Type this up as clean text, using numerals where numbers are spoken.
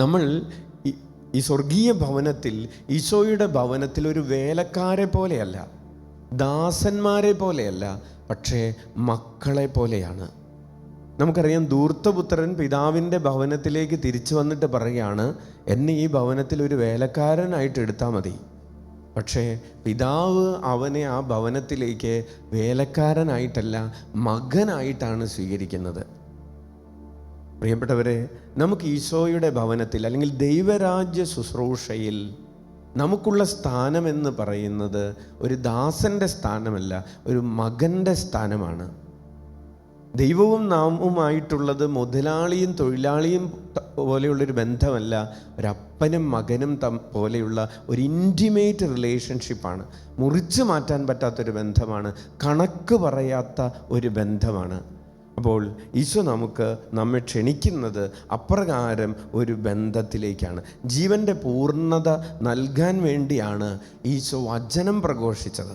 നമ്മൾ ഈ സ്വർഗീയ ഭവനത്തിൽ, ഈശോയുടെ ഭവനത്തിൽ ഒരു വേലക്കാരെ പോലെയല്ല, ദാസന്മാരെ പോലെയല്ല, പക്ഷേ മക്കളെ പോലെയാണ്. നമുക്കറിയാം, ധൂർത്തപുത്രൻ പിതാവിൻ്റെ ഭവനത്തിലേക്ക് തിരിച്ചു വന്നിട്ട് പറയുകയാണ്, എന്നെ ഈ ഭവനത്തിൽ ഒരു വേലക്കാരനായിട്ട് എടുത്താൽ മതി. പക്ഷേ പിതാവ് അവനെ ആ ഭവനത്തിലേക്ക് വേലക്കാരനായിട്ടല്ല, മകനായിട്ടാണ് സ്വീകരിക്കുന്നത്. പ്രിയപ്പെട്ടവരെ, നമുക്ക് ഈശോയുടെ ഭവനത്തിൽ അല്ലെങ്കിൽ ദൈവരാജ്യ ശുശ്രൂഷയിൽ നമുക്കുള്ള സ്ഥാനമെന്ന് പറയുന്നത് ഒരു ദാസൻ്റെ സ്ഥാനമല്ല, ഒരു മകൻ്റെ സ്ഥാനമാണ്. ദൈവവും നാമുമായിട്ടുള്ളത് മുതലാളിയും തൊഴിലാളിയും പോലെയുള്ളൊരു ബന്ധമല്ല, ഒരപ്പനും മകനും പോലെയുള്ള ഒരു ഇൻറ്റിമേറ്റ് റിലേഷൻഷിപ്പാണ്. മുറിച്ചു മാറ്റാൻ പറ്റാത്തൊരു ബന്ധമാണ്, കണക്ക് പറയാത്ത ഒരു ബന്ധമാണ്. അപ്പോൾ ഈശോ നമ്മെ ക്ഷണിക്കുന്നത് അപ്രകാരം ഒരു ബന്ധത്തിലേക്കാണ്. ജീവൻ്റെ പൂർണ്ണത നൽകാൻ വേണ്ടിയാണ് ഈശോ വചനം പ്രഘോഷിച്ചത്.